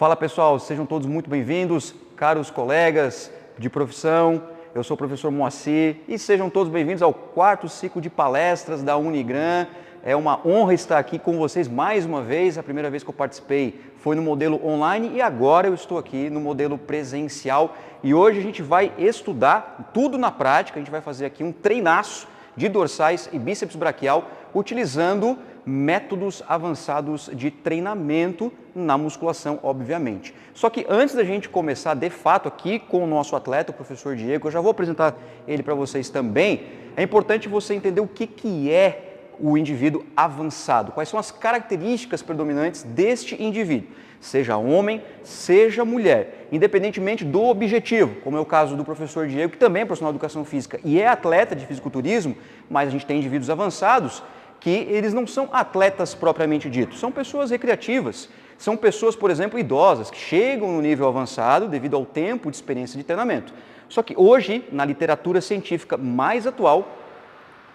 Fala pessoal, sejam todos muito bem-vindos, caros colegas de profissão, eu sou o professor Moacir e sejam todos bem-vindos ao quarto ciclo de palestras da Unigran. É uma honra estar aqui com vocês mais uma vez, a primeira vez que eu participei foi no modelo online e agora eu estou aqui no modelo presencial e hoje a gente vai estudar tudo na prática, a gente vai fazer aqui um treinaço de dorsais e bíceps braquial utilizando métodos avançados de treinamento na musculação, obviamente. Só que antes da gente começar de fato aqui com o nosso atleta, o professor Diego, eu já vou apresentar ele para vocês também, é importante você entender o que é o indivíduo avançado, quais são as características predominantes deste indivíduo, seja homem, seja mulher, independentemente do objetivo, como é o caso do professor Diego, que também é profissional de educação física e é atleta de fisiculturismo, mas a gente tem indivíduos avançados que eles não são atletas propriamente ditos, são pessoas recreativas, são pessoas, por exemplo, idosas, que chegam no nível avançado devido ao tempo de experiência de treinamento. Só que hoje, na literatura científica mais atual,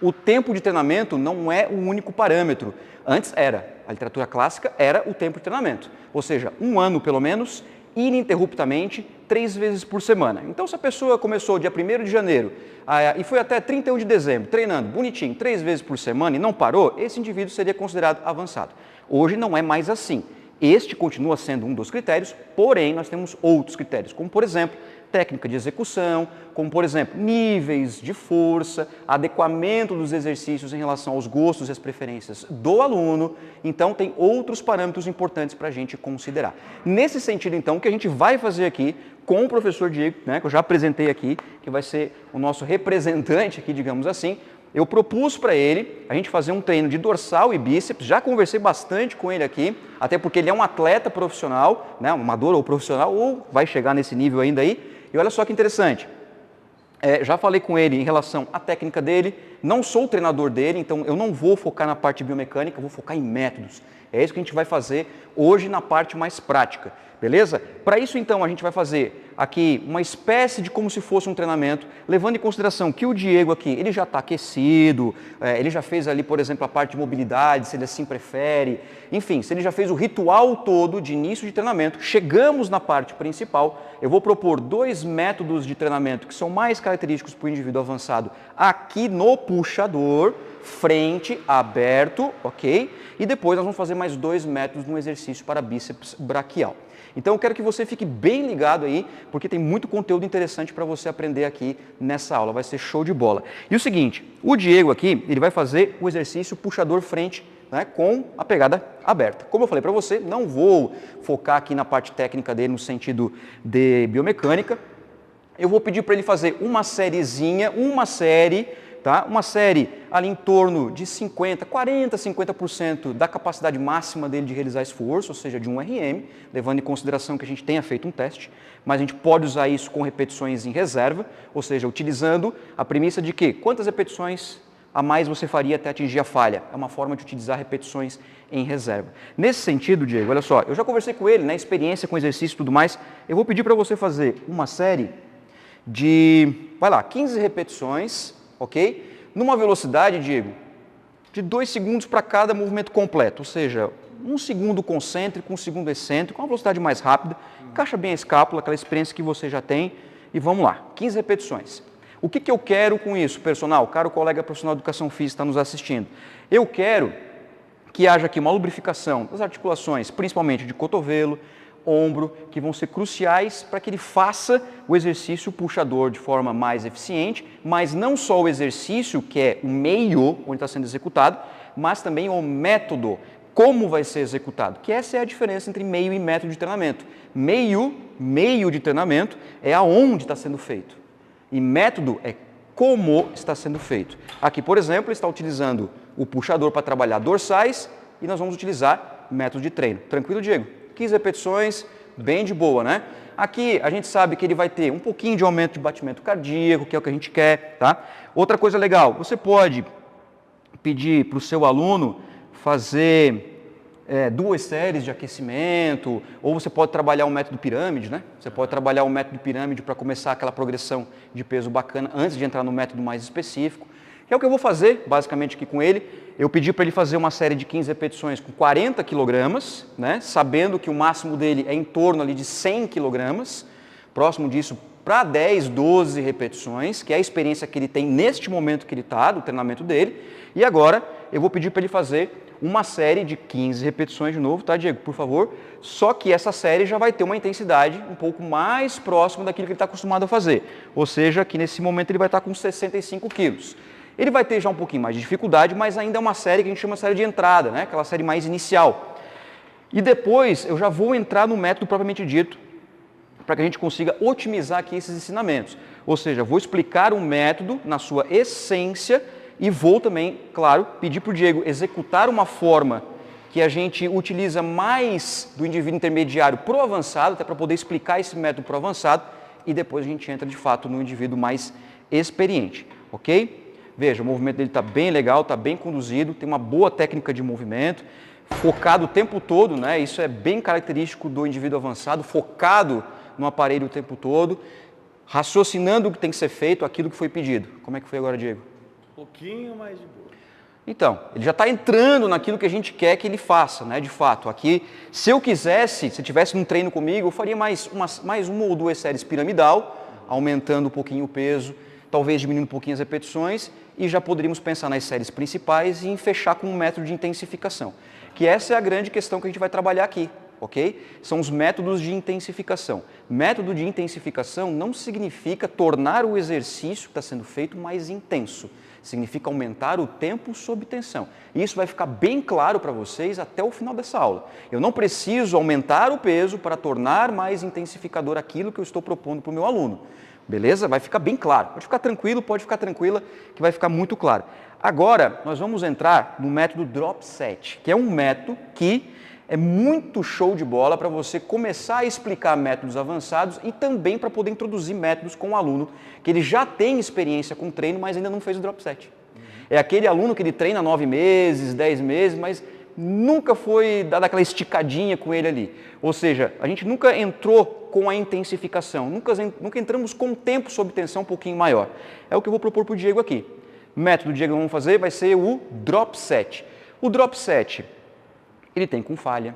o tempo de treinamento não é o único parâmetro. Antes era, a literatura clássica era o tempo de treinamento, ou seja, 1 ano pelo menos, ininterruptamente, 3 vezes por semana. Então, se a pessoa começou dia 1º de janeiro e foi até 31 de dezembro, treinando bonitinho, 3 vezes por semana e não parou, esse indivíduo seria considerado avançado. Hoje não é mais assim. Este continua sendo um dos critérios, porém nós temos outros critérios, como por exemplo, técnica de execução, como por exemplo, níveis de força, adequamento dos exercícios em relação aos gostos e as preferências do aluno. Então, tem outros parâmetros importantes para a gente considerar. Nesse sentido, então, o que a gente vai fazer aqui com o professor Diego, né, que eu já apresentei aqui, que vai ser o nosso representante aqui, digamos assim, eu propus para ele a gente fazer um treino de dorsal e bíceps, já conversei bastante com ele aqui, até porque ele é um atleta profissional, né, um amador ou profissional, ou vai chegar nesse nível ainda aí. E olha só que interessante, já falei com ele em relação à técnica dele, não sou o treinador dele, então eu não vou focar na parte biomecânica, vou focar em métodos. É isso que a gente vai fazer hoje na parte mais prática, beleza? Para isso então a gente vai fazer aqui uma espécie de como se fosse um treinamento, levando em consideração que o Diego aqui, ele já está aquecido, ele já fez ali, por exemplo, a parte de mobilidade, se ele assim prefere, enfim, se ele já fez o ritual todo de início de treinamento, chegamos na parte principal, eu vou propor 2 métodos de treinamento que são mais característicos para o indivíduo avançado aqui no puxador, frente, aberto, ok? E depois nós vamos fazer mais 2 métodos no exercício para bíceps braquial. Então eu quero que você fique bem ligado aí, porque tem muito conteúdo interessante para você aprender aqui nessa aula, vai ser show de bola. E o seguinte, o Diego aqui, ele vai fazer o exercício puxador frente, né, com a pegada aberta. Como eu falei para você, não vou focar aqui na parte técnica dele no sentido de biomecânica, eu vou pedir para ele fazer uma sériezinha, uma série ali em torno de 50% da capacidade máxima dele de realizar esforço, ou seja, de 1 RM, levando em consideração que a gente tenha feito um teste, mas a gente pode usar isso com repetições em reserva, ou seja, utilizando a premissa de que quantas repetições a mais você faria até atingir a falha. É uma forma de utilizar repetições em reserva. Nesse sentido, Diego, olha só, eu já conversei com ele, experiência com exercício e tudo mais, eu vou pedir para você fazer uma série de, 15 repetições, ok? Numa velocidade, Diego, de 2 segundos para cada movimento completo, ou seja, 1 segundo concêntrico, 1 segundo excêntrico, uma velocidade mais rápida, encaixa bem a escápula, aquela experiência que você já tem, e vamos lá, 15 repetições. O que eu quero com isso, personal? Caro colega profissional de educação física está nos assistindo. Eu quero que haja aqui uma lubrificação das articulações, principalmente de cotovelo, ombro, que vão ser cruciais para que ele faça o exercício puxador de forma mais eficiente, mas não só o exercício, que é o meio onde está sendo executado, mas também o método, como vai ser executado, que essa é a diferença entre meio e método de treinamento. Meio de treinamento é aonde está sendo feito, e método é como está sendo feito. Aqui, por exemplo, ele está utilizando o puxador para trabalhar dorsais e nós vamos utilizar método de treino. Tranquilo, Diego? 15 repetições, bem de boa, né? Aqui a gente sabe que ele vai ter um pouquinho de aumento de batimento cardíaco, que é o que a gente quer, tá? Outra coisa legal, você pode pedir para o seu aluno fazer 2 séries de aquecimento, ou você pode trabalhar o método pirâmide, né? Você pode trabalhar o método pirâmide para começar aquela progressão de peso bacana antes de entrar no método mais específico. Que é o que eu vou fazer, basicamente, aqui com ele. Eu pedi para ele fazer uma série de 15 repetições com 40 kg, né? Sabendo que o máximo dele é em torno ali de 100 kg, próximo disso para 10, 12 repetições, que é a experiência que ele tem neste momento que ele está, do treinamento dele. E agora eu vou pedir para ele fazer uma série de 15 repetições de novo, tá, Diego? Por favor. Só que essa série já vai ter uma intensidade um pouco mais próxima daquilo que ele está acostumado a fazer. Ou seja, que nesse momento ele vai estar com 65 quilos. Ele vai ter já um pouquinho mais de dificuldade, mas ainda é uma série que a gente chama de série de entrada, né? Aquela série mais inicial. E depois eu já vou entrar no método propriamente dito, para que a gente consiga otimizar aqui esses ensinamentos. Ou seja, vou explicar o método na sua essência e vou também, claro, pedir para o Diego executar uma forma que a gente utiliza mais do indivíduo intermediário para o avançado, até para poder explicar esse método para o avançado, e depois a gente entra de fato no indivíduo mais experiente, ok? Veja, o movimento dele está bem legal, está bem conduzido, tem uma boa técnica de movimento, focado o tempo todo, né? Isso é bem característico do indivíduo avançado, focado no aparelho o tempo todo, raciocinando o que tem que ser feito, aquilo que foi pedido. Como é que foi agora, Diego? Um pouquinho mais de boa. Então, ele já está entrando naquilo que a gente quer que ele faça, né? De fato, aqui, se eu quisesse, se tivesse um treino comigo, eu faria mais uma ou duas séries piramidal, aumentando um pouquinho o peso, talvez diminuindo um pouquinho as repetições, e já poderíamos pensar nas séries principais e em fechar com um método de intensificação. Que essa é a grande questão que a gente vai trabalhar aqui. Ok? São os métodos de intensificação. Método de intensificação não significa tornar o exercício que está sendo feito mais intenso. Significa aumentar o tempo sob tensão. E isso vai ficar bem claro para vocês até o final dessa aula. Eu não preciso aumentar o peso para tornar mais intensificador aquilo que eu estou propondo para o meu aluno. Beleza? Vai ficar bem claro. Pode ficar tranquilo, pode ficar tranquila, que vai ficar muito claro. Agora, nós vamos entrar no método Drop Set, que é um método que é muito show de bola para você começar a explicar métodos avançados e também para poder introduzir métodos com o aluno que ele já tem experiência com treino, mas ainda não fez o drop set. É aquele aluno que ele treina 9 meses, 10 meses, mas nunca foi dada aquela esticadinha com ele ali. Ou seja, a gente nunca entrou com a intensificação, nunca entramos com o tempo sob tensão um pouquinho maior. É o que eu vou propor para o Diego aqui. O método do Diego que vamos fazer vai ser o drop set. O drop set, ele tem com falha,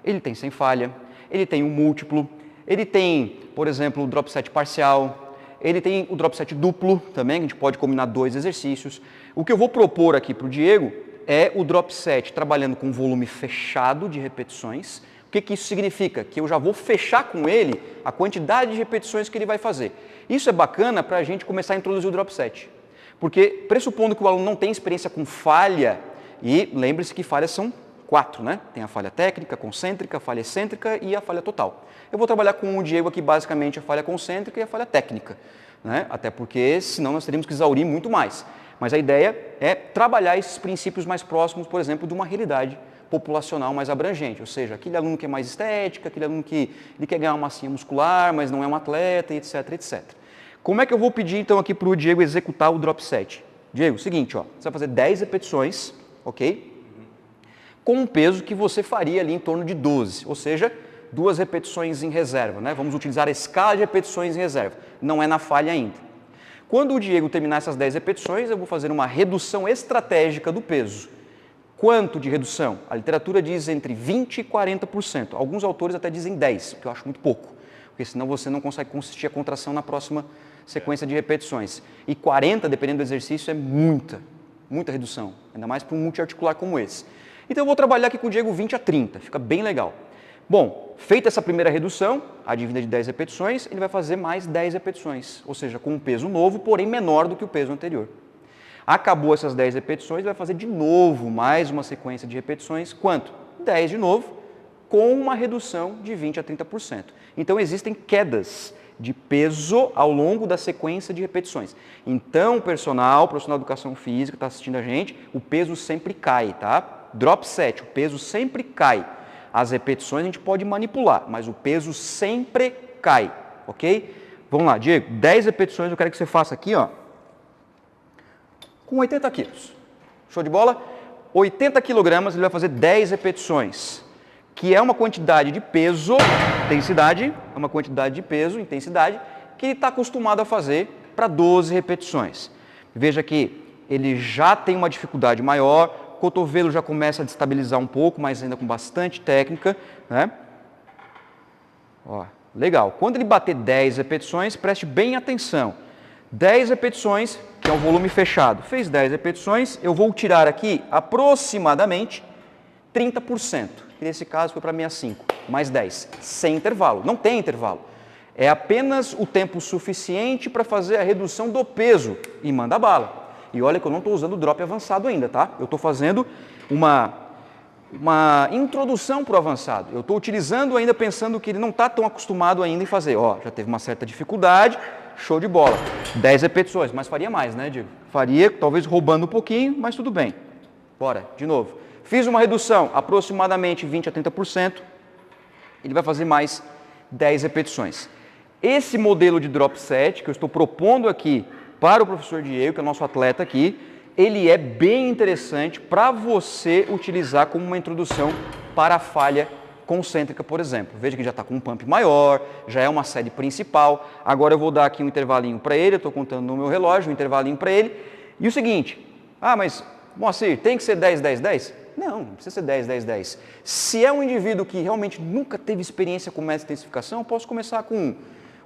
ele tem sem falha, ele tem um múltiplo, ele tem, por exemplo, o drop set parcial, ele tem o drop set duplo também, a gente pode combinar 2 exercícios. O que eu vou propor aqui para o Diego é o drop set trabalhando com volume fechado de repetições. O que isso significa? Que eu já vou fechar com ele a quantidade de repetições que ele vai fazer. Isso é bacana para a gente começar a introduzir o drop set. Porque pressupondo que o aluno não tem experiência com falha, e lembre-se que falhas são 4, né? Tem a falha técnica, concêntrica, a falha excêntrica e a falha total. Eu vou trabalhar com o Diego aqui basicamente a falha concêntrica e a falha técnica, né? Até porque senão nós teríamos que exaurir muito mais. Mas a ideia é trabalhar esses princípios mais próximos, por exemplo, de uma realidade populacional mais abrangente, ou seja, aquele aluno que é mais estética, aquele aluno que ele quer ganhar uma massinha muscular, mas não é um atleta, etc, etc. Como é que eu vou pedir então aqui para o Diego executar o drop set? Diego, seguinte, ó, você vai fazer 10 repetições, ok? Com um peso que você faria ali em torno de 12, ou seja, 2 repetições em reserva, né? Vamos utilizar a escala de repetições em reserva, não é na falha ainda. Quando o Diego terminar essas 10 repetições, eu vou fazer uma redução estratégica do peso. Quanto de redução? A literatura diz entre 20% e 40%. Alguns autores até dizem 10%, que eu acho muito pouco, porque senão você não consegue consistir a contração na próxima sequência de repetições. E 40%, dependendo do exercício, é muita redução, ainda mais para um multiarticular como esse. Então eu vou trabalhar aqui com o Diego 20 a 30, fica bem legal. Bom, feita essa primeira redução, advinda de 10 repetições, ele vai fazer mais 10 repetições, ou seja, com um peso novo, porém menor do que o peso anterior. Acabou essas 10 repetições, ele vai fazer de novo mais uma sequência de repetições, quanto? 10 de novo, com uma redução de 20 a 30%. Então existem quedas de peso ao longo da sequência de repetições. Então, profissional de educação física que está assistindo a gente, o peso sempre cai, tá? Drop set, o peso sempre cai. As repetições a gente pode manipular, mas o peso sempre cai, ok? Vamos lá, Diego, 10 repetições eu quero que você faça aqui, ó, com 80 quilos. Show de bola? 80 quilogramas, ele vai fazer 10 repetições, que é uma quantidade de peso, intensidade, é uma quantidade de peso, intensidade, que ele está acostumado a fazer para 12 repetições. Veja que ele já tem uma dificuldade maior, o cotovelo já começa a destabilizar um pouco, mas ainda com bastante técnica, né? Ó, legal. Quando ele bater 10 repetições, preste bem atenção. 10 repetições, que é um volume fechado. Fez 10 repetições, eu vou tirar aqui aproximadamente 30%. Que nesse caso foi para 65, mais 10, sem intervalo. Não tem intervalo. É apenas o tempo suficiente para fazer a redução do peso e manda bala. E olha que eu não estou usando o drop avançado ainda, tá? Eu estou fazendo uma introdução para o avançado. Eu estou utilizando ainda pensando que ele não está tão acostumado ainda em fazer. Ó, já teve uma certa dificuldade, show de bola. 10 repetições, mas faria mais, né, Diego? Faria, talvez roubando um pouquinho, mas tudo bem. Bora, de novo. Fiz uma redução, aproximadamente 20% a 30%. Ele vai fazer mais 10 repetições. Esse modelo de drop set que eu estou propondo aqui para o professor Diego, que é o nosso atleta aqui, ele é bem interessante para você utilizar como uma introdução para a falha concêntrica, por exemplo. Veja que já está com um pump maior, já é uma série principal. Agora eu vou dar aqui um intervalinho para ele, eu estou contando no meu relógio, um intervalinho para ele. E o seguinte, mas Moacir, tem que ser 10, 10, 10? Não precisa ser 10, 10, 10. Se é um indivíduo que realmente nunca teve experiência com método de intensificação, eu posso começar com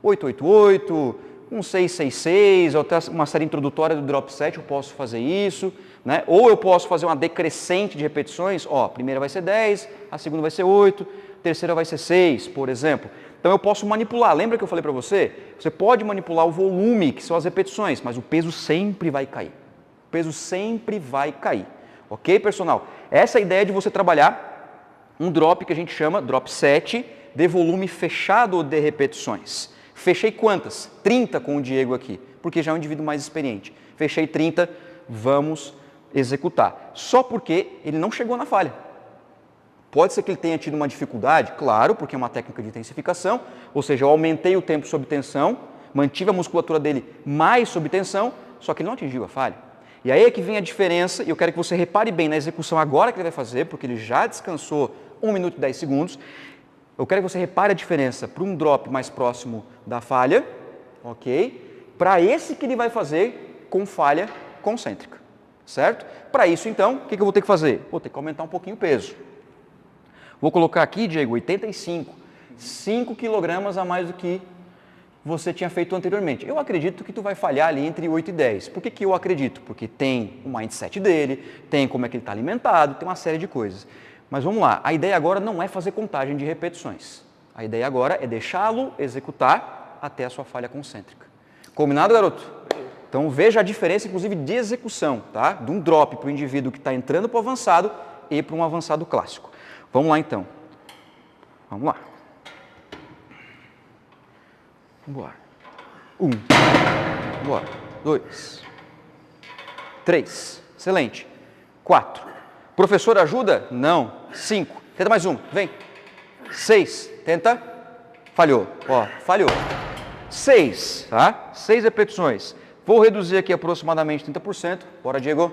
888, um 666, ou até uma série introdutória do drop set, eu posso fazer isso, né? Ou eu posso fazer uma decrescente de repetições, ó, a primeira vai ser 10, a segunda vai ser 8, a terceira vai ser 6, por exemplo. Então eu posso manipular, lembra que eu falei para você? Você pode manipular o volume, que são as repetições, mas o peso sempre vai cair. O peso sempre vai cair, ok, personal? Essa é a ideia de você trabalhar um drop que a gente chama drop set de volume fechado de repetições. Fechei quantas? 30 com o Diego aqui, porque já é um indivíduo mais experiente. Fechei 30, vamos executar. Só porque ele não chegou na falha. Pode ser que ele tenha tido uma dificuldade, claro, porque é uma técnica de intensificação, ou seja, eu aumentei o tempo sob tensão, mantive a musculatura dele mais sob tensão, só que ele não atingiu a falha. E aí é que vem a diferença, e eu quero que você repare bem na execução agora que ele vai fazer, porque ele já descansou 1 minuto e 10 segundos. Eu quero que você repare a diferença para um drop mais próximo da falha, ok? Para esse que ele vai fazer com falha concêntrica, certo? Para isso, então, o que eu vou ter que fazer? Vou ter que aumentar um pouquinho o peso. Vou colocar aqui, Diego, 85, 5 kg a mais do que você tinha feito anteriormente. Eu acredito que tu vai falhar ali entre 8 e 10. Por que eu acredito? Porque tem o mindset dele, tem como é que ele está alimentado, tem uma série de coisas. Mas vamos lá, a ideia agora não é fazer contagem de repetições. A ideia agora é deixá-lo executar até a sua falha concêntrica. Combinado, garoto? Então veja a diferença, inclusive, de execução, tá? De um drop para o indivíduo que está entrando para o avançado e para um avançado clássico. Vamos lá, então. Vamos lá. Bora. 1. Bora. 2. 3. Excelente. 4. Professor, ajuda? Não. 5. Tenta mais um. Vem. 6. Tenta. Falhou. Ó, falhou. 6, tá? 6 repetições. Vou reduzir aqui aproximadamente 30%. Bora, Diego.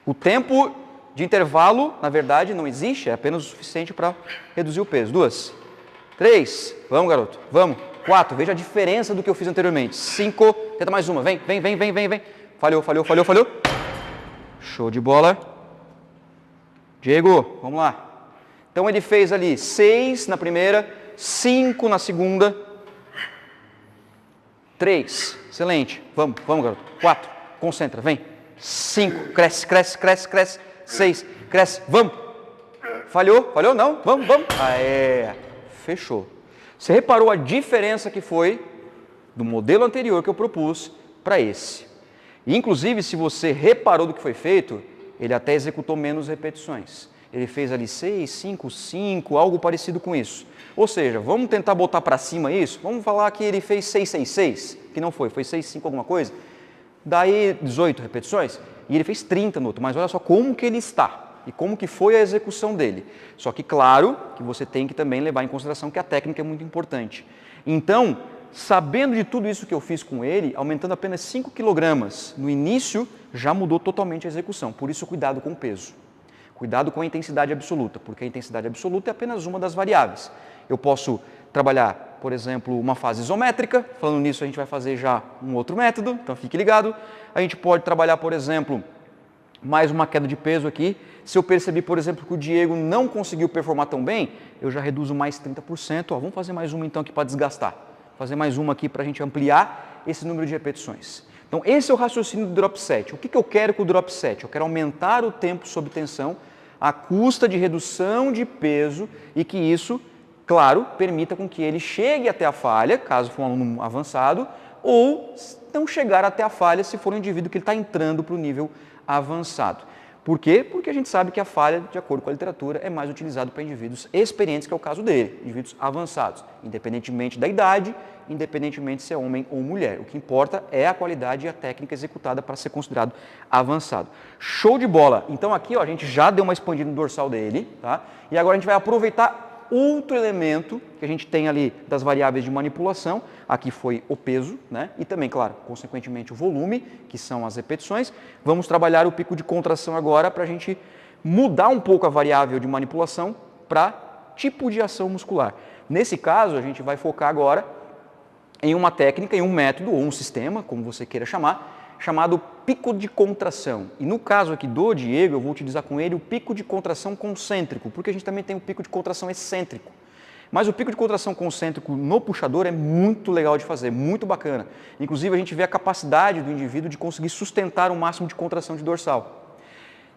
O tempo de intervalo, na verdade, não existe. É apenas o suficiente para reduzir o peso. 2. 3. Vamos, garoto. Vamos. 4. Veja a diferença do que eu fiz anteriormente. 5. Tenta mais uma. Vem, vem, vem, vem, vem, vem. Falhou, falhou, falhou, falhou. Show de bola. Diego, vamos lá. Então ele fez ali 6 na primeira, 5 na segunda, 3, excelente. Vamos, vamos, garoto. 4, concentra, vem. 5, cresce, cresce, cresce, cresce. 6, cresce, vamos. Falhou, falhou? Não, vamos, vamos. Aê, fechou. Você reparou a diferença que foi do modelo anterior que eu propus para esse. E, inclusive, se você reparou do que foi feito, ele até executou menos repetições. Ele fez ali 6, 5, 5, algo parecido com isso. Ou seja, vamos tentar botar para cima isso? Vamos falar que ele fez 666, que não foi 6, 5 alguma coisa. Daí 18 repetições e ele fez 30 no outro. Mas olha só como que ele está e como que foi a execução dele. Só que claro que você tem que também levar em consideração que a técnica é muito importante. Então, sabendo de tudo isso que eu fiz com ele, aumentando apenas 5 kg no início, já mudou totalmente a execução. Por isso, cuidado com o peso. Cuidado com a intensidade absoluta, porque a intensidade absoluta é apenas uma das variáveis. Eu posso trabalhar por exemplo, uma fase isométrica. Falando nisso, a gente vai fazer já um outro método, então fique ligado. A gente pode trabalhar, por exemplo, mais uma queda de peso aqui. Se eu perceber, por exemplo, que o Diego não conseguiu performar tão bem, eu já reduzo mais 30%. Ó, vamos fazer mais uma então aqui para desgastar. Fazer mais uma aqui para a gente ampliar esse número de repetições. Então, esse é o raciocínio do drop set. O que eu quero com o drop set? Eu quero aumentar o tempo sob tensão à custa de redução de peso e que isso, claro, permita com que ele chegue até a falha, caso for um aluno avançado, ou não chegar até a falha se for um indivíduo que está entrando para o nível avançado. Por quê? Porque a gente sabe que a falha, de acordo com a literatura, é mais utilizado para indivíduos experientes, que é o caso dele, indivíduos avançados, independentemente da idade, independentemente se é homem ou mulher. O que importa é a qualidade e a técnica executada para ser considerado avançado. Show de bola! Então aqui ó, a gente já deu uma expandida no dorsal dele, tá? E agora a gente vai aproveitar outro elemento que a gente tem ali das variáveis de manipulação. Aqui foi o peso, né? E também, claro, consequentemente o volume, que são as repetições. Vamos trabalhar o pico de contração agora para a gente mudar um pouco a variável de manipulação para tipo de ação muscular. Nesse caso, a gente vai focar agora em uma técnica, em um método ou um sistema, como você queira chamar, chamado pico de contração. E no caso aqui do Diego, eu vou utilizar com ele o pico de contração concêntrico, porque a gente também tem o pico de contração excêntrico. Mas o pico de contração concêntrico no puxador é muito legal de fazer, muito bacana. Inclusive, a gente vê a capacidade do indivíduo de conseguir sustentar o máximo de contração de dorsal.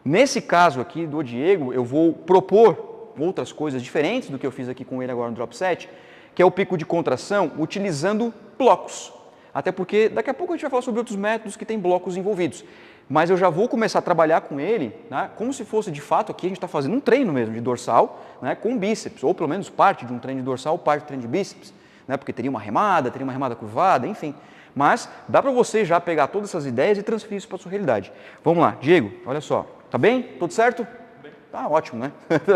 Nesse caso aqui do Diego, eu vou propor outras coisas diferentes do que eu fiz aqui com ele agora no drop set, que é o pico de contração utilizando blocos. Até porque daqui a pouco a gente vai falar sobre outros métodos que têm blocos envolvidos. Mas eu já vou começar a trabalhar com ele, né, como se fosse de fato aqui a gente está fazendo um treino mesmo de dorsal, né, com bíceps, ou pelo menos parte de um treino de dorsal, parte de treino de bíceps, né, porque teria uma remada curvada, enfim. Mas dá para você já pegar todas essas ideias e transferir isso para a sua realidade. Vamos lá, Diego, olha só, tá bem? Tudo certo? Bem. Tá ótimo, né?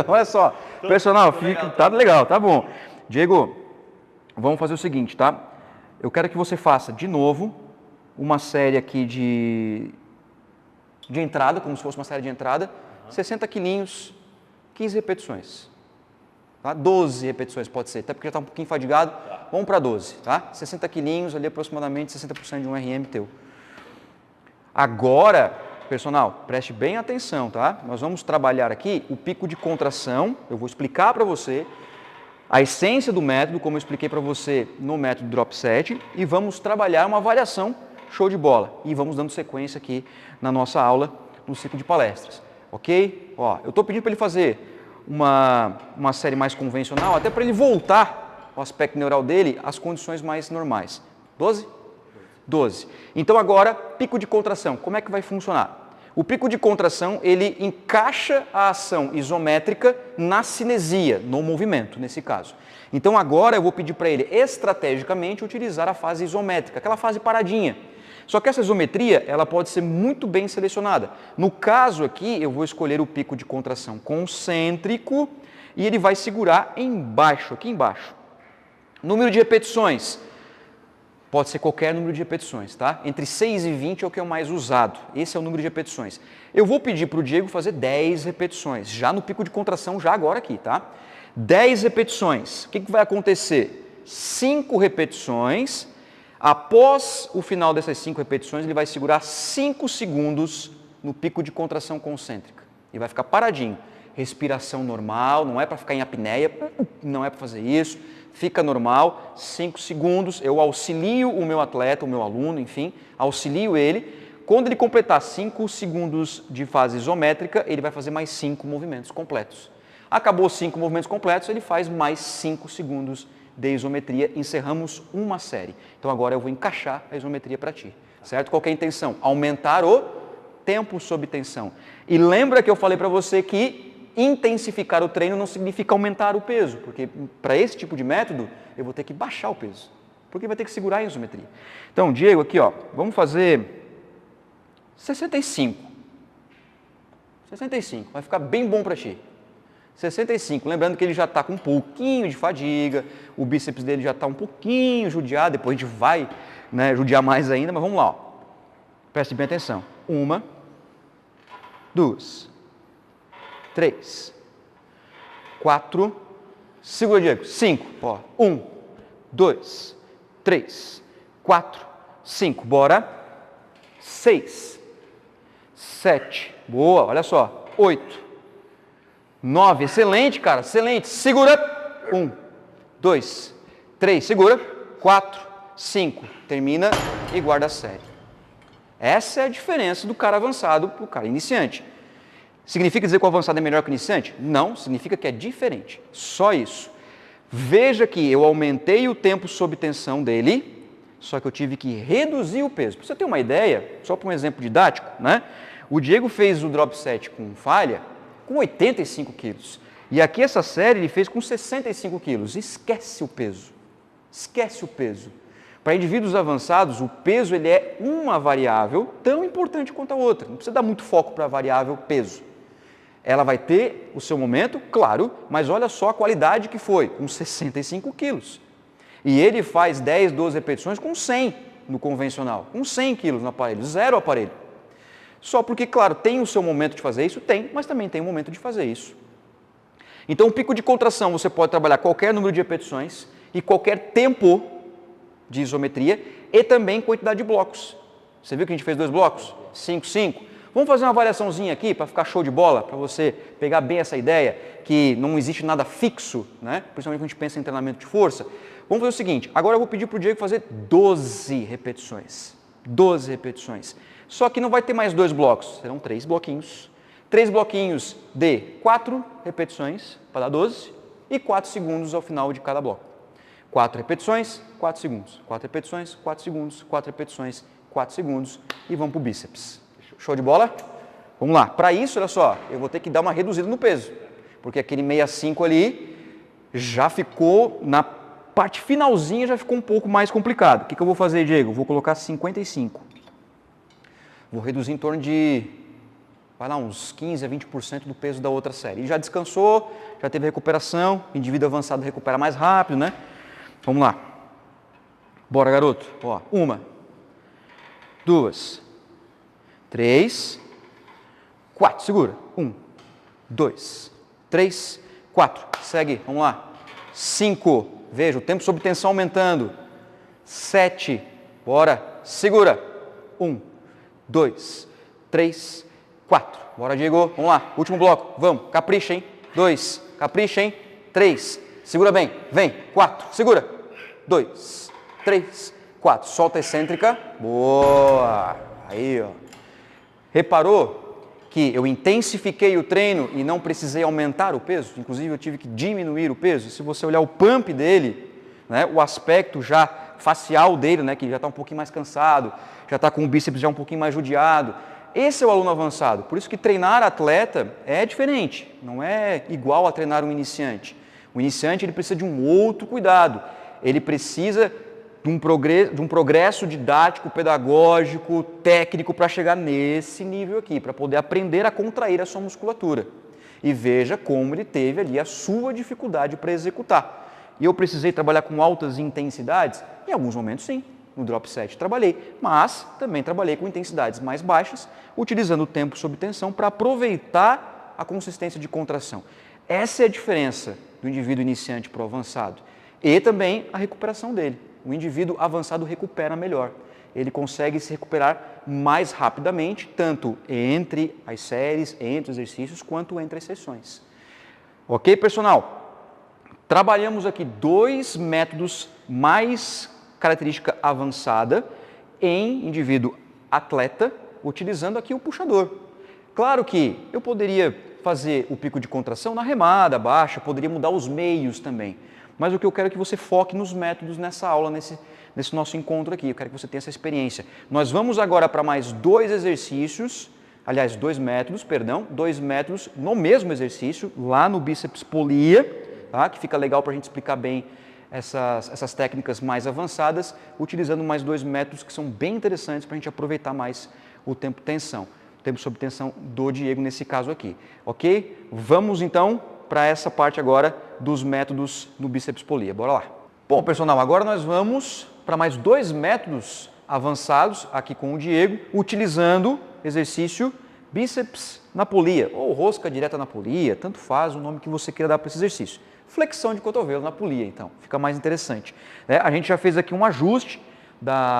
Olha só, personal, fica, tá legal, tá bom. Diego, vamos fazer o seguinte, tá? Eu quero que você faça de novo uma série aqui de entrada, como se fosse uma série de entrada, 60 quilinhos, 15 repetições. Tá? 12 repetições pode ser, até porque já está um pouquinho fadigado, vamos para 12, tá? 60 quilinhos, ali aproximadamente 60% de um RM teu. Agora, personal, preste bem atenção, tá? Nós vamos trabalhar aqui o pico de contração, eu vou explicar para você a essência do método, como eu expliquei para você no método Drop Set, e vamos trabalhar uma variação show de bola. E vamos dando sequência aqui na nossa aula, no ciclo de palestras. Ok? Ó, eu estou pedindo para ele fazer uma série mais convencional, até para ele voltar o aspecto neural dele às condições mais normais. 12? 12. Então agora, pico de contração. Como é que vai funcionar? O pico de contração, ele encaixa a ação isométrica na cinesia, no movimento, nesse caso. Então agora eu vou pedir para ele, estrategicamente, utilizar a fase isométrica, aquela fase paradinha. Só que essa isometria, ela pode ser muito bem selecionada. No caso aqui, eu vou escolher o pico de contração concêntrico e ele vai segurar embaixo, aqui embaixo. Número de repetições. Pode ser qualquer número de repetições, tá? Entre 6 e 20 é o que é o mais usado. Esse é o número de repetições. Eu vou pedir para o Diego fazer 10 repetições, já no pico de contração, já agora aqui, tá? 10 repetições. O que vai acontecer? 5 repetições. Após o final dessas 5 repetições, ele vai segurar 5 segundos no pico de contração concêntrica. E vai ficar paradinho. Respiração normal, não é para ficar em apneia, não é para fazer isso. Fica normal, 5 segundos, eu auxilio o meu atleta, o meu aluno, enfim, auxilio ele. Quando ele completar 5 segundos de fase isométrica, ele vai fazer mais 5 movimentos completos. Acabou 5 movimentos completos, ele faz mais 5 segundos de isometria, encerramos uma série. Então agora eu vou encaixar a isometria para ti, certo? Qual que é a intenção? Aumentar o tempo sob tensão. E lembra que eu falei para você que intensificar o treino não significa aumentar o peso, porque para esse tipo de método eu vou ter que baixar o peso, porque vai ter que segurar a isometria. Então, Diego, aqui ó, vamos fazer 65. 65, vai ficar bem bom para ti. 65, lembrando que ele já está com um pouquinho de fadiga, o bíceps dele já está um pouquinho judiado, depois a gente vai, né, judiar mais ainda, mas vamos lá, ó. Preste bem atenção. 1, 2, 3, 4, segura, Diego, 5, ó, 1, 2, 3, 4, 5. Bora. 6, 7. Boa, olha só. 8, 9. Excelente, cara. Excelente. Segura. 1, 2, 3. Segura. 4, 5. Termina e guarda a série. Essa é a diferença do cara avançado para o cara iniciante. Significa dizer que o avançado é melhor que o iniciante? Não, significa que é diferente. Só isso. Veja que eu aumentei o tempo sob tensão dele, só que eu tive que reduzir o peso. Para você ter uma ideia, só para um exemplo didático, né? O Diego fez o drop set com falha com 85 quilos. E aqui essa série ele fez com 65 quilos. Esquece o peso. Esquece o peso. Para indivíduos avançados, o peso ele é uma variável tão importante quanto a outra. Não precisa dar muito foco para a variável peso. Ela vai ter o seu momento, claro, mas olha só a qualidade que foi, com 65 quilos. E ele faz 10, 12 repetições com 100 no convencional, com 100 quilos no aparelho, 0 aparelho. Só porque, claro, tem o seu momento de fazer isso? Tem, mas também tem o momento de fazer isso. Então, o pico de contração, você pode trabalhar qualquer número de repetições e qualquer tempo de isometria e também quantidade de blocos. Você viu que a gente fez 2 blocos? 5, 5. Vamos fazer uma variaçãozinha aqui para ficar show de bola, para você pegar bem essa ideia que não existe nada fixo, né? Principalmente quando a gente pensa em treinamento de força. Vamos fazer o seguinte, agora eu vou pedir para o Diego fazer 12 repetições. 12 repetições. Só que não vai ter mais 2 blocos, serão 3 bloquinhos. 3 bloquinhos de 4 repetições para dar 12 e 4 segundos ao final de cada bloco. 4 repetições, 4 segundos. 4 repetições, 4 segundos. 4 repetições, 4 segundos. E vamos para o bíceps. Show de bola? Vamos lá. Para isso, olha só, eu vou ter que dar uma reduzida no peso. Porque aquele 65 ali já ficou, na parte finalzinha já ficou um pouco mais complicado. O que eu vou fazer, Diego? Vou colocar 55. Vou reduzir em torno de, vai lá, uns 15 a 20% do peso da outra série. E já descansou, já teve recuperação, o indivíduo avançado recupera mais rápido, né? Vamos lá. Bora, garoto. Ó, 1, 2, 3, 4. Segura. 1, 2, 3, 4. Segue. Vamos lá. 5. Veja, o tempo sob tensão aumentando. 7. Bora. Segura. 1, 2, 3, 4. Bora, Diego. Vamos lá. Último bloco. Vamos. Capricha, hein? 2. Capricha, hein? 3. Segura bem. Vem. 4. Segura. 2, 3, 4. Solta a excêntrica. Boa. Aí, ó. Reparou que eu intensifiquei o treino e não precisei aumentar o peso? Inclusive, eu tive que diminuir o peso. Se você olhar o pump dele, né, o aspecto já facial dele, né, que já está um pouquinho mais cansado, já está com o bíceps já um pouquinho mais judiado. Esse é o aluno avançado. Por isso que treinar atleta é diferente. Não é igual a treinar um iniciante. O iniciante ele precisa de um outro cuidado. Ele precisa de um progresso didático, pedagógico, técnico para chegar nesse nível aqui, para poder aprender a contrair a sua musculatura. E veja como ele teve ali a sua dificuldade para executar. E eu precisei trabalhar com altas intensidades? Em alguns momentos sim, no drop set trabalhei, mas também trabalhei com intensidades mais baixas, utilizando o tempo sob tensão para aproveitar a consistência de contração. Essa é a diferença do indivíduo iniciante para o avançado. E também a recuperação dele. O indivíduo avançado recupera melhor. Ele consegue se recuperar mais rapidamente, tanto entre as séries, entre os exercícios, quanto entre as sessões. Ok, personal? Trabalhamos aqui 2 métodos mais característica avançada em indivíduo atleta, utilizando aqui o puxador. Claro que eu poderia fazer o pico de contração na remada baixa, poderia mudar os meios também. Mas o que eu quero é que você foque nos métodos nessa aula, nesse nosso encontro aqui. Eu quero que você tenha essa experiência. Nós vamos agora para mais 2 exercícios, aliás, 2 métodos, perdão, 2 métodos no mesmo exercício, lá no bíceps polia, tá? Que fica legal para a gente explicar bem essas técnicas mais avançadas, utilizando mais 2 métodos que são bem interessantes para a gente aproveitar mais o tempo tensão. O tempo sob tensão do Diego nesse caso aqui. Ok? Vamos então para essa parte agora dos métodos no bíceps polia. Bora lá. Bom, pessoal, agora nós vamos para mais 2 métodos avançados aqui com o Diego, utilizando exercício bíceps na polia, ou rosca direta na polia, tanto faz o nome que você queira dar para esse exercício. Flexão de cotovelo na polia, então, fica mais interessante. A gente já fez aqui um ajuste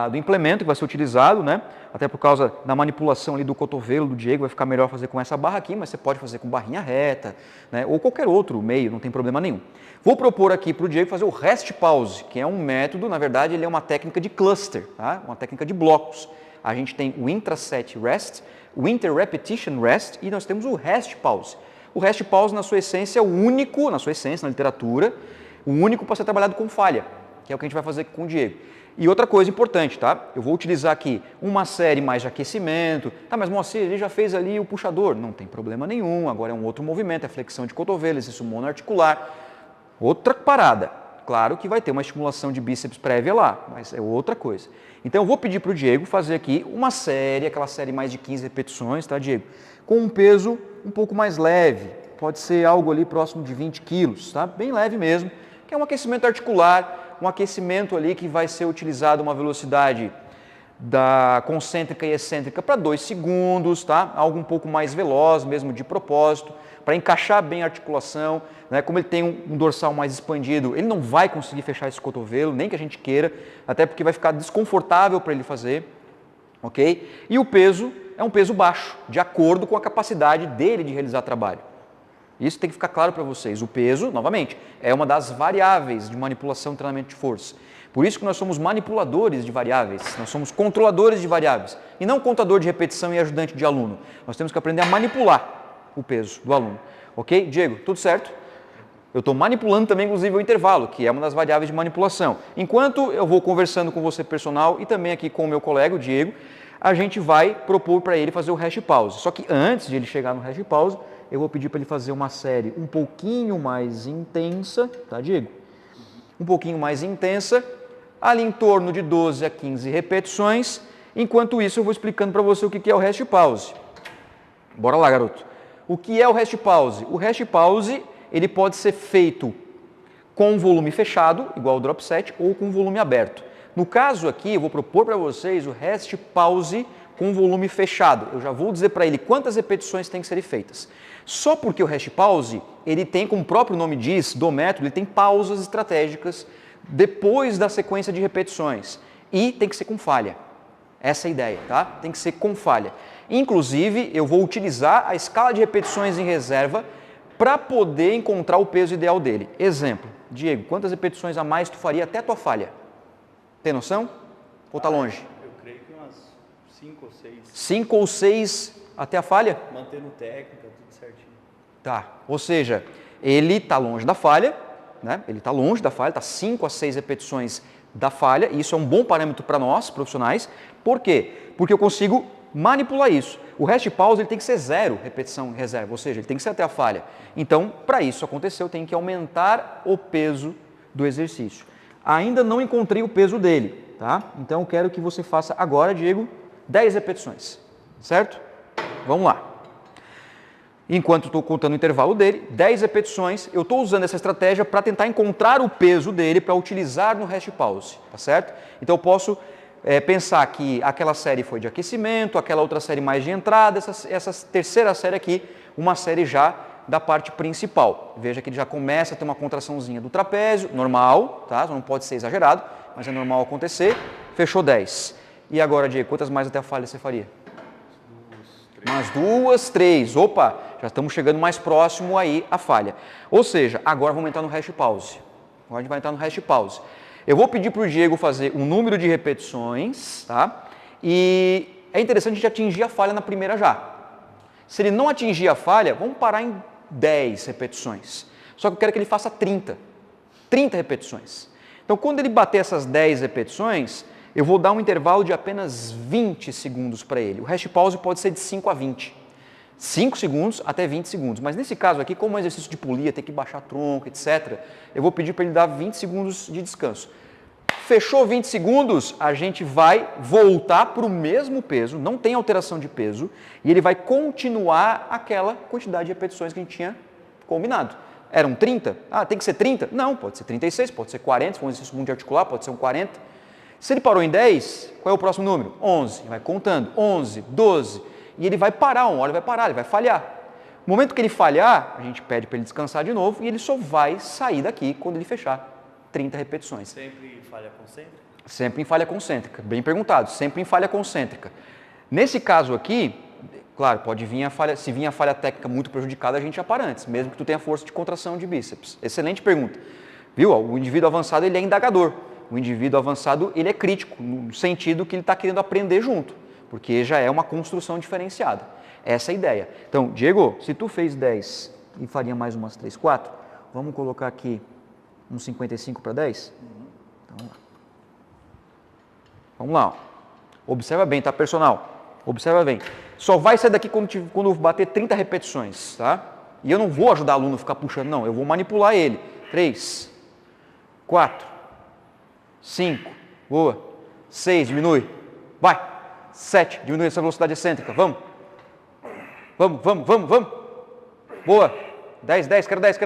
do implemento que vai ser utilizado, né? Até por causa da manipulação ali do cotovelo do Diego, vai ficar melhor fazer com essa barra aqui, mas você pode fazer com barrinha reta, né? Ou qualquer outro meio, não tem problema nenhum. Vou propor aqui para o Diego fazer o rest pause, que é um método, na verdade ele é uma técnica de cluster, tá? Uma técnica de blocos. A gente tem o intraset rest, o inter-repetition rest e nós temos o rest pause. O rest pause, na sua essência, é o único, na sua essência, na literatura, o único para ser trabalhado com falha, que é o que a gente vai fazer aqui com o Diego. E outra coisa importante, tá? Eu vou utilizar aqui uma série mais de aquecimento. Tá, mas Moacir, ele já fez ali o puxador. Não tem problema nenhum, agora é um outro movimento, é flexão de cotovelo, exercício monoarticular. Outra parada. Claro que vai ter uma estimulação de bíceps prévia lá, mas é outra coisa. Então eu vou pedir para o Diego fazer aqui uma série, aquela série mais de 15 repetições, tá, Diego? Com um peso um pouco mais leve. Pode ser algo ali próximo de 20 quilos, tá? Bem leve mesmo, que é um aquecimento articular, um aquecimento ali que vai ser utilizado uma velocidade da concêntrica e excêntrica para 2 segundos, tá? Algo um pouco mais veloz mesmo de propósito, para encaixar bem a articulação, né? Como ele tem um dorsal mais expandido, ele não vai conseguir fechar esse cotovelo, nem que a gente queira, até porque vai ficar desconfortável para ele fazer, ok? E o peso é um peso baixo, de acordo com a capacidade dele de realizar trabalho. Isso tem que ficar claro para vocês. O peso, novamente, é uma das variáveis de manipulação e treinamento de força. Por isso que nós somos manipuladores de variáveis, nós somos controladores de variáveis e não contador de repetição e ajudante de aluno. Nós temos que aprender a manipular o peso do aluno. Ok? Diego, tudo certo? Eu estou manipulando também, inclusive, o intervalo, que é uma das variáveis de manipulação. Enquanto eu vou conversando com você, personal, e também aqui com o meu colega, o Diego, a gente vai propor para ele fazer o rest pause. Só que antes de ele chegar no rest pause, eu vou pedir para ele fazer uma série um pouquinho mais intensa, tá, Diego? Um pouquinho mais intensa, ali em torno de 12 a 15 repetições. Enquanto isso, eu vou explicando para você o que é o rest pause. Bora lá, garoto. O que é o rest pause? O rest pause, ele pode ser feito com volume fechado, igual ao drop set, ou com volume aberto. No caso aqui, eu vou propor para vocês o rest pause com volume fechado. Eu já vou dizer para ele quantas repetições têm que ser feitas. Só porque o rest pause, ele tem, como o próprio nome diz, do método, ele tem pausas estratégicas depois da sequência de repetições. E tem que ser com falha. Essa é a ideia, tá? Tem que ser com falha. Inclusive, eu vou utilizar a escala de repetições em reserva para poder encontrar o peso ideal dele. Exemplo, Diego, quantas repetições a mais tu faria até a tua falha? Tem noção? Ou tá longe? Eu creio que umas 5 ou 6. 5 ou 6 até a falha? Mantendo técnica, tudo certinho. Tá, ou seja, ele está longe da falha, né? Ele está longe da falha, está 5 a 6 repetições da falha, e isso é um bom parâmetro para nós, profissionais. Por quê? Porque eu consigo manipular isso. O rest pause ele tem que ser 0 repetição em reserva, ou seja, ele tem que ser até a falha. Então, para isso acontecer, eu tenho que aumentar o peso do exercício. Ainda não encontrei o peso dele, tá? Então, eu quero que você faça agora, Diego, 10 repetições, certo? Vamos lá. Enquanto estou contando o intervalo dele, 10 repetições, eu estou usando essa estratégia para tentar encontrar o peso dele para utilizar no rest pause, tá certo? Então, eu posso pensar que aquela série foi de aquecimento, aquela outra série mais de entrada, essa terceira série aqui, uma série já da parte principal. Veja que ele já começa a ter uma contraçãozinha do trapézio, normal, tá? Não pode ser exagerado, mas é normal acontecer. Fechou 10. E agora, Diego, quantas mais até a falha você faria? Umas 2, 3. Opa, já estamos chegando mais próximo aí à falha. Ou seja, agora vamos entrar no rest pause. Agora a gente vai entrar no rest pause. Eu vou pedir para o Diego fazer um número de repetições, tá? E é interessante a gente atingir a falha na primeira já. Se ele não atingir a falha, vamos parar em 10 repetições. Só que eu quero que ele faça 30. 30 repetições. Então, quando ele bater essas 10 repetições, eu vou dar um intervalo de apenas 20 segundos para ele. O rest pause pode ser de 5 a 20. 5 segundos até 20 segundos. Mas nesse caso aqui, como é um exercício de polia, tem que baixar tronco, etc., eu vou pedir para ele dar 20 segundos de descanso. Fechou 20 segundos, a gente vai voltar para o mesmo peso, não tem alteração de peso, e ele vai continuar aquela quantidade de repetições que a gente tinha combinado. Eram 30? Ah, tem que ser 30? Não, pode ser 36, pode ser 40, se for um exercício multiarticular, pode ser um 40. Se ele parou em 10, qual é o próximo número? 11. Vai contando. 11, 12. E ele vai parar, uma hora ele vai parar, ele vai falhar. No momento que ele falhar, a gente pede para ele descansar de novo e ele só vai sair daqui quando ele fechar 30 repetições. Sempre falha concêntrica? Sempre em falha concêntrica, bem perguntado, sempre em falha concêntrica. Nesse caso aqui, claro, pode vir a falha, se vir a falha técnica muito prejudicada, a gente já para antes, mesmo que tu tenha força de contração de bíceps. Excelente pergunta. Viu? O indivíduo avançado ele é indagador, o indivíduo avançado ele é crítico, no sentido que ele está querendo aprender junto, porque já é uma construção diferenciada. Essa é a ideia. Então, Diego, se tu fez 10 e faria mais umas 3, 4, vamos colocar aqui uns 55 para 10? Então, vamos lá. Ó. Observa bem, tá, personal? Observa bem. Só vai sair daqui quando bater 30 repetições, tá? E eu não vou ajudar o aluno a ficar puxando, não. Eu vou manipular ele. 3, 4, 5, boa. 6, diminui. Vai. 7, diminui essa velocidade excêntrica. Vamos. Vamos. Boa. 10, quero 10.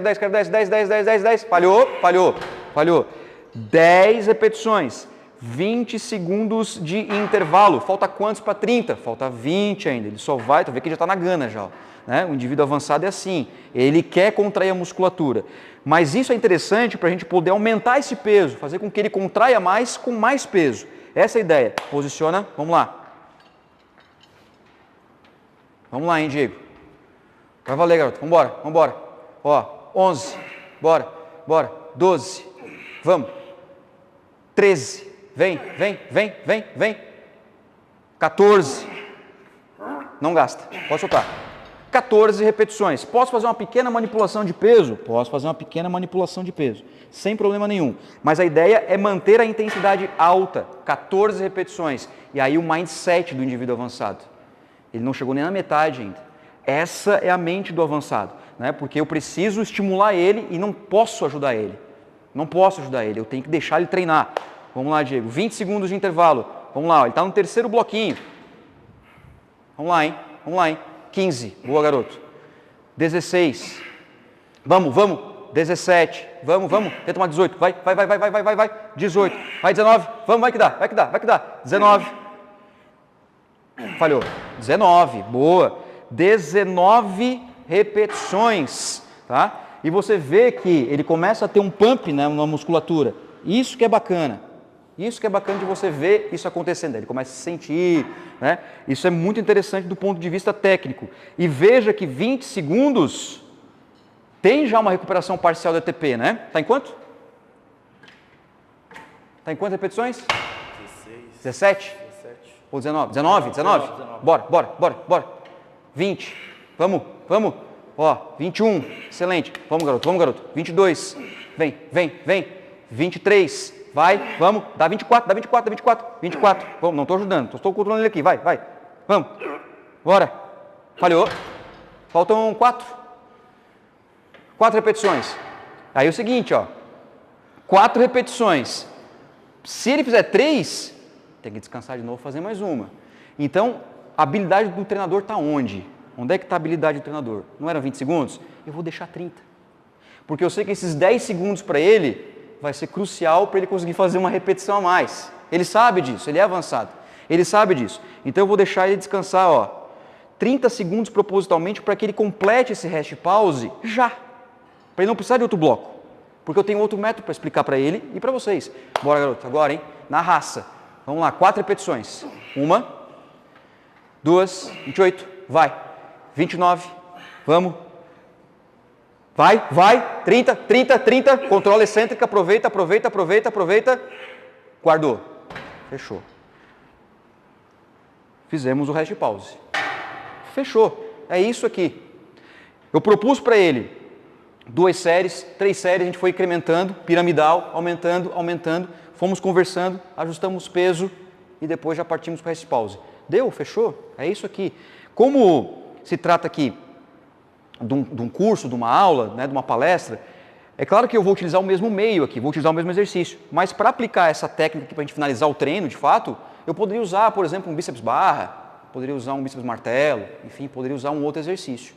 Falhou. 10 repetições. 20 segundos de intervalo. Falta quantos para 30? Falta 20 ainda. Ele só vai, tu vê que já está na gana já. Né? O indivíduo avançado é assim. Ele quer contrair a musculatura. Mas isso é interessante para a gente poder aumentar esse peso, fazer com que ele contraia mais com mais peso. Essa é a ideia. Posiciona, vamos lá. Vamos lá, hein, Diego. Vai valer, garoto. Vambora. Ó, 11. Bora. 12. Vamos. 13. Vem. 14. Não gasta. Pode soltar. 14 repetições. Posso fazer uma pequena manipulação de peso? Posso fazer uma pequena manipulação de peso. Sem problema nenhum. Mas a ideia é manter a intensidade alta. 14 repetições. E aí o mindset do indivíduo avançado. Ele não chegou nem na metade ainda. Essa é a mente do avançado. Né? Porque eu preciso estimular ele e não posso ajudar ele. Eu tenho que deixar ele treinar. Vamos lá, Diego. 20 segundos de intervalo. Vamos lá, ele está no terceiro bloquinho. Vamos lá, hein? 15. Boa, garoto. 16. Vamos. 17. Vamos. Tenta uma 18. Vai. 18. Vai, 19. Vamos, vai que dá. 19. Falhou. 19. Boa. 19 repetições, tá? E você vê que ele começa a ter um pump, né, na musculatura. Isso que é bacana. De você ver isso acontecendo. Ele começa a se sentir, né? Isso é muito interessante do ponto de vista técnico. E veja que 20 segundos tem já uma recuperação parcial do ATP, né? Tá em quanto? Tá em quantas repetições? 16. 17? Ou 19? 19? Bora. 20. Vamos. Ó, 21. Excelente. Vamos, garoto. 22. Vem. 23. Vai, vamos. Dá 24. 24. Vamos, não estou ajudando. Estou controlando ele aqui. Vai. Vamos. Bora. Falhou. Faltam 4. 4 repetições. Aí é o seguinte, ó. 4 repetições. Se ele fizer 3, tem que descansar de novo e fazer mais uma. Então, a habilidade do treinador está onde? Onde é que está a habilidade do treinador? Não eram 20 segundos? Eu vou deixar 30. Porque eu sei que esses 10 segundos para ele vai ser crucial para ele conseguir fazer uma repetição a mais. Ele sabe disso, ele é avançado. Ele sabe disso. Então eu vou deixar ele descansar, ó, 30 segundos propositalmente para que ele complete esse rest pause já. Para ele não precisar de outro bloco. Porque eu tenho outro método para explicar para ele e para vocês. Bora, garoto, agora, hein? Na raça. Vamos lá, 4 repetições. 1, 2, 28, vai. 29, vamos. Vai, 30, controla excêntrica, aproveita. Guardou. Fechou. Fizemos o rest pause. Fechou. É isso aqui. Eu propus para ele 2 séries, 3 séries, a gente foi incrementando, piramidal, aumentando, fomos conversando, ajustamos peso e depois já partimos para o rest pause. Deu? Fechou? É isso aqui. Como se trata aqui de um curso, de uma aula, né, de uma palestra, é claro que eu vou utilizar o mesmo meio aqui, vou utilizar o mesmo exercício, mas para aplicar essa técnica aqui para a gente finalizar o treino, de fato, eu poderia usar, por exemplo, um bíceps barra, poderia usar um bíceps martelo, enfim, poderia usar um outro exercício.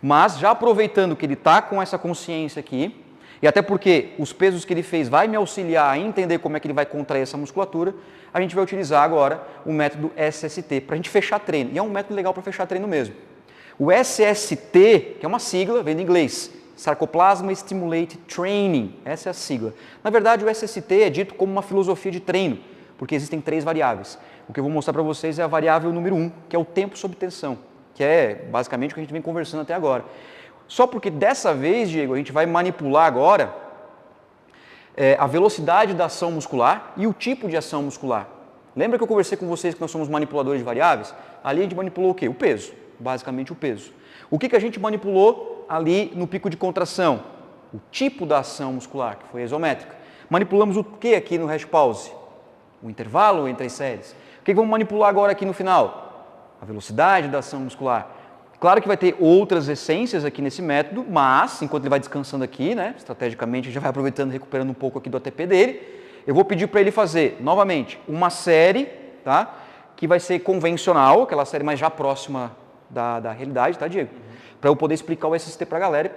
Mas já aproveitando que ele está com essa consciência aqui, e até porque os pesos que ele fez vai me auxiliar a entender como é que ele vai contrair essa musculatura, a gente vai utilizar agora o método SST para a gente fechar treino. E é um método legal para fechar treino mesmo. O SST, que é uma sigla, vem do inglês, Sarcoplasma Stimulated Training, essa é a sigla. Na verdade, o SST é dito como uma filosofia de treino, porque existem 3 variáveis. O que eu vou mostrar para vocês é a variável número 1, que é o tempo sob tensão, que é basicamente o que a gente vem conversando até agora. Só porque dessa vez, Diego, a gente vai manipular agora a velocidade da ação muscular e o tipo de ação muscular. Lembra que eu conversei com vocês que nós somos manipuladores de variáveis? Ali a gente manipulou o quê? O peso, basicamente o peso. O que a gente manipulou ali no pico de contração? O tipo da ação muscular, que foi isométrica. Manipulamos o que aqui no rest pause? O intervalo entre as séries. O que vamos manipular agora aqui no final? A velocidade da ação muscular. Claro que vai ter outras essências aqui nesse método, mas enquanto ele vai descansando aqui, né, estrategicamente, já vai aproveitando e recuperando um pouco aqui do ATP dele, eu vou pedir para ele fazer, novamente, uma série, tá, que vai ser convencional, aquela série mais já próxima da realidade, tá, Diego? Para eu poder explicar o SST para a galera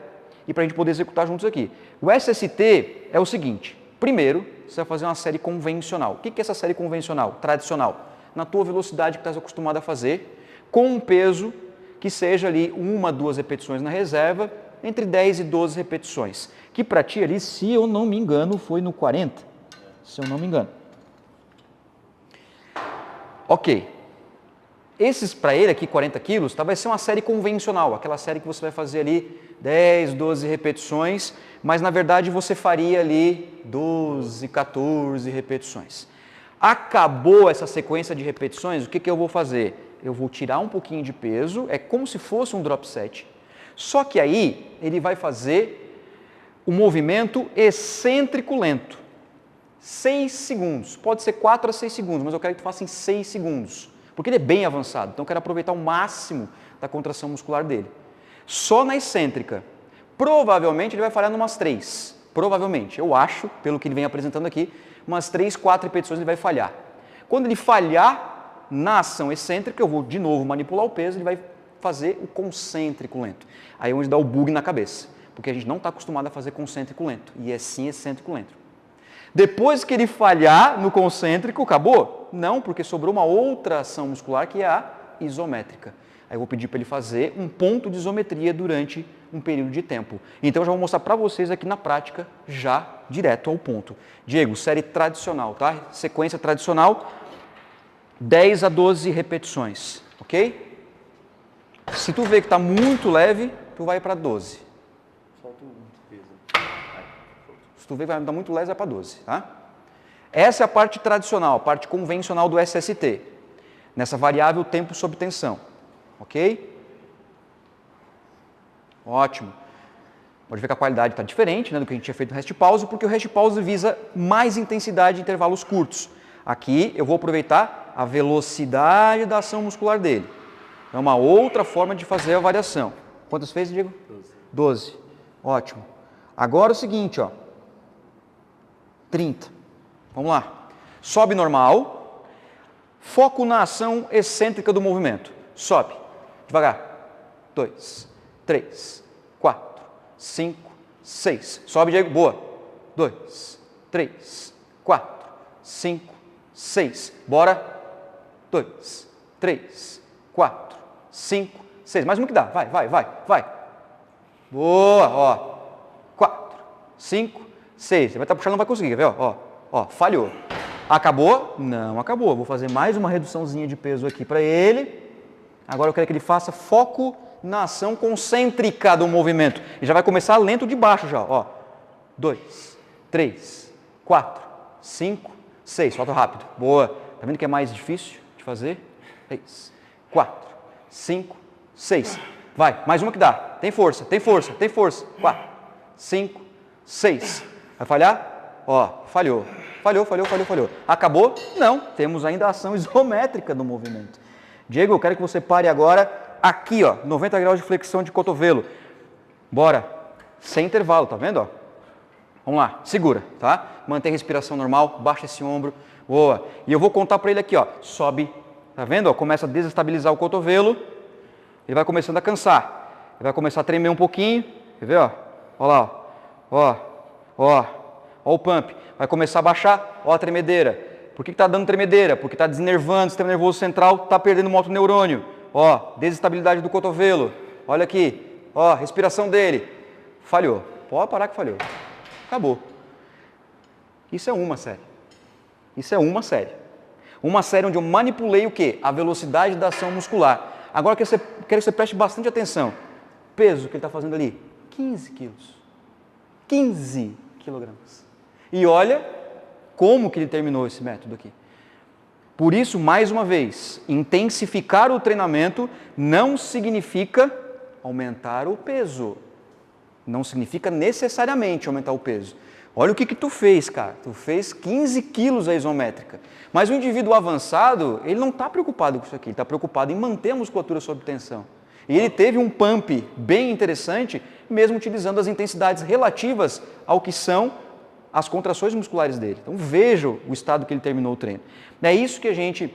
e para a gente poder executar juntos aqui. O SST é o seguinte, primeiro, você vai fazer uma série convencional. O que é essa série convencional, tradicional? Na tua velocidade que estás acostumado a fazer, com um peso que seja ali 1, 2 repetições na reserva, entre 10 e 12 repetições. Que para ti ali, se eu não me engano, foi no 40. Se eu não me engano. Ok. Esses para ele aqui, 40 quilos, tá, vai ser uma série convencional, aquela série que você vai fazer ali 10, 12 repetições, mas na verdade você faria ali 12, 14 repetições. Acabou essa sequência de repetições, o que eu vou fazer? Eu vou tirar um pouquinho de peso, é como se fosse um drop set, só que aí ele vai fazer o movimento excêntrico lento. 6 segundos, pode ser 4 a 6 segundos, mas eu quero que tu faça em 6 segundos, porque ele é bem avançado, então eu quero aproveitar o máximo da contração muscular dele. Só na excêntrica, provavelmente ele vai falhar numas 3, provavelmente, eu acho, pelo que ele vem apresentando aqui, umas 3, 4 repetições ele vai falhar. Quando ele falhar na ação excêntrica, eu vou de novo manipular o peso, ele vai fazer o concêntrico lento. Aí é onde dá o bug na cabeça, porque a gente não está acostumado a fazer concêntrico lento, e é sim excêntrico lento. Depois que ele falhar no concêntrico, acabou? Não, porque sobrou uma outra ação muscular que é a isométrica. Aí eu vou pedir para ele fazer um ponto de isometria durante um período de tempo. Então eu já vou mostrar para vocês aqui na prática, já direto ao ponto. Diego, série tradicional, tá? Sequência tradicional, 10 a 12 repetições, ok? Se tu vê que está muito leve, tu vai para 12. Solta o peso. Se tu vê que vai estar muito leve, vai para 12, tá? Essa é a parte tradicional, a parte convencional do SST, nessa variável tempo sob tensão, ok? Ótimo. Pode ver que a qualidade está diferente, né, do que a gente tinha feito no rest pause, porque o rest pause visa mais intensidade em intervalos curtos. Aqui eu vou aproveitar a velocidade da ação muscular dele. É uma outra forma de fazer a variação. Quantas vezes, Diego? 12. Ótimo. Agora o seguinte, ó. 30. Vamos lá. Sobe normal. Foco na ação excêntrica do movimento. Sobe. Devagar. 2, 3, 4, 5, 6. Sobe, Diego. Boa. 2, 3, 4, 5, 6. Bora. 2, 3, 4, 5, 6. Mais um que dá. Vai, vai, vai, vai. Boa, ó. 4, 5, 6. Você vai estar puxando, não vai conseguir, quer ver? Ó, falhou. Acabou? Não acabou. Vou fazer mais uma reduçãozinha de peso aqui para ele. Agora eu quero que ele faça foco na ação concêntrica do movimento. E já vai começar lento de baixo já, ó. 2, 3, 4, 5, 6. Solta rápido. Boa. Tá vendo que é mais difícil de fazer? 3, 4, 5, 6. Vai, mais uma que dá. Tem força, tem força, tem força. 4, 5, 6. Vai falhar? Ó, falhou. Falhou, falhou, falhou, falhou. Acabou? Não. Temos ainda a ação isométrica do movimento. Diego, eu quero que você pare agora aqui, ó, 90 graus de flexão de cotovelo. Bora. Sem intervalo, tá vendo, ó? Vamos lá, segura, tá? Mantém a respiração normal, baixa esse ombro. Boa. E eu vou contar para ele aqui, ó. Sobe. Tá vendo, ó? Começa a desestabilizar o cotovelo. Ele vai começando a cansar. Ele vai começar a tremer um pouquinho. Quer ver, ó? Ó lá, ó. Ó. Ó o pump. Vai começar a baixar. Ó a tremedeira. Por que está dando tremedeira? Porque está desnervando o sistema nervoso central, está perdendo um motoneurônio. Ó, desestabilidade do cotovelo. Olha aqui, ó, respiração dele. Falhou. Pode parar que falhou. Acabou. Isso é uma série. Isso é uma série. Uma série onde eu manipulei o quê? A velocidade da ação muscular. Agora quero que você preste bastante atenção. Peso que ele está fazendo ali, 15 quilos. 15 quilogramas. E olha como que ele terminou esse método aqui. Por isso, mais uma vez, intensificar o treinamento não significa aumentar o peso. Não significa necessariamente aumentar o peso. Olha o que tu fez, cara. Tu fez 15 quilos a isométrica. Mas o indivíduo avançado, ele não está preocupado com isso aqui. Ele está preocupado em manter a musculatura sob tensão. E ele teve um pump bem interessante, mesmo utilizando as intensidades relativas ao que são as contrações musculares dele. Então vejam o estado que ele terminou o treino. É isso que a gente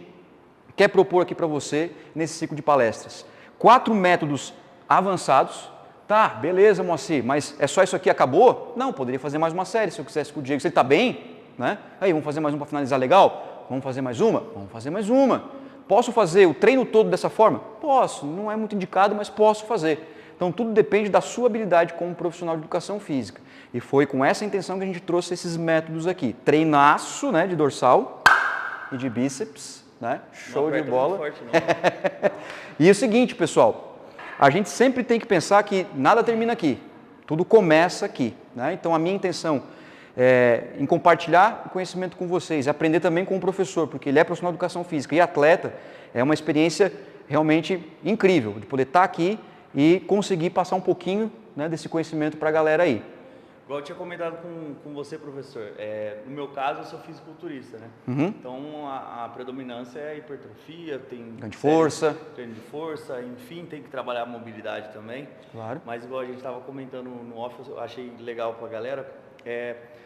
quer propor aqui para você nesse ciclo de palestras. 4 métodos avançados. Tá, beleza, Moacir, mas é só isso aqui, acabou? Não, poderia fazer mais uma série se eu quisesse com o Diego. Se ele está bem, né? Aí, vamos fazer mais uma para finalizar legal? Vamos fazer mais uma? Vamos fazer mais uma. Posso fazer o treino todo dessa forma? Posso, não é muito indicado, mas posso fazer. Então, tudo depende da sua habilidade como profissional de educação física. E foi com essa intenção que a gente trouxe esses métodos aqui. Treinaço, né, de dorsal e de bíceps, né? Show de bola. Muito forte, não. E é o seguinte, pessoal. A gente sempre tem que pensar que nada termina aqui, tudo começa aqui, né? Então a minha intenção é em compartilhar o conhecimento com vocês, aprender também com o professor, porque ele é profissional de educação física e atleta, é uma experiência realmente incrível de poder estar aqui e conseguir passar um pouquinho, né, desse conhecimento para a galera aí. Igual eu tinha comentado com você, professor, no meu caso eu sou fisiculturista, né? Então a predominância é a hipertrofia, tem treino de força, enfim, tem que trabalhar a mobilidade também. Claro. Mas igual a gente estava comentando no off, eu achei legal para a galera,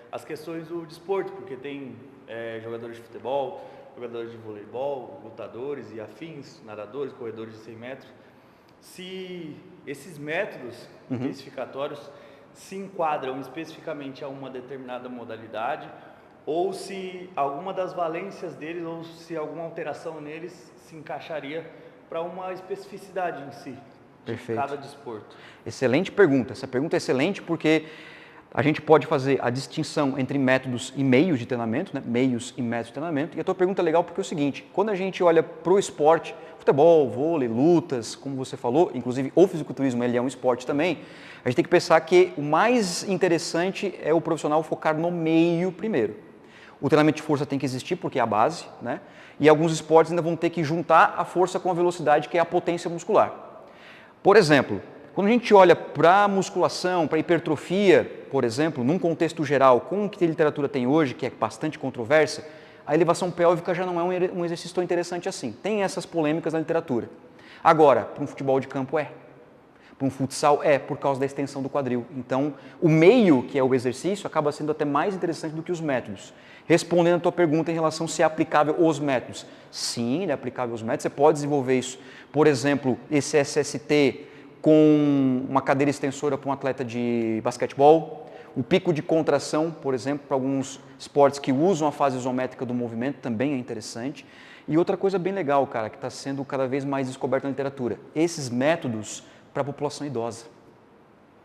as questões do desporto, porque tem jogadores de futebol, jogadores de voleibol, lutadores e afins, nadadores, corredores de 100 metros. Se esses métodos intensificatórios se enquadram especificamente a uma determinada modalidade, ou se alguma das valências deles, ou se alguma alteração neles se encaixaria para uma especificidade em si, de cada desporto. Excelente pergunta. Essa pergunta é excelente porque a gente pode fazer a distinção entre métodos e meios de treinamento, né? Meios e métodos de treinamento. E a tua pergunta é legal porque é o seguinte, quando a gente olha para o esporte, futebol, vôlei, lutas, como você falou, inclusive o fisiculturismo ele é um esporte também, a gente tem que pensar que o mais interessante é o profissional focar no meio primeiro. O treinamento de força tem que existir porque é a base, né? E alguns esportes ainda vão ter que juntar a força com a velocidade, que é a potência muscular. Por exemplo, quando a gente olha para a musculação, para a hipertrofia, por exemplo, num contexto geral, com o que a literatura tem hoje, que é bastante controversa, a elevação pélvica já não é um exercício tão interessante assim. Tem essas polêmicas na literatura. Agora, para um futebol de campo para um futsal por causa da extensão do quadril. Então, o meio, que é o exercício, acaba sendo até mais interessante do que os métodos. Respondendo a tua pergunta em relação se é aplicável os métodos. Sim, ele é aplicável aos métodos. Você pode desenvolver isso, por exemplo, esse SST com uma cadeira extensora para um atleta de basquetebol. O pico de contração, por exemplo, para alguns esportes que usam a fase isométrica do movimento também é interessante. E outra coisa bem legal, cara, que está sendo cada vez mais descoberta na literatura. Esses métodos para a população idosa,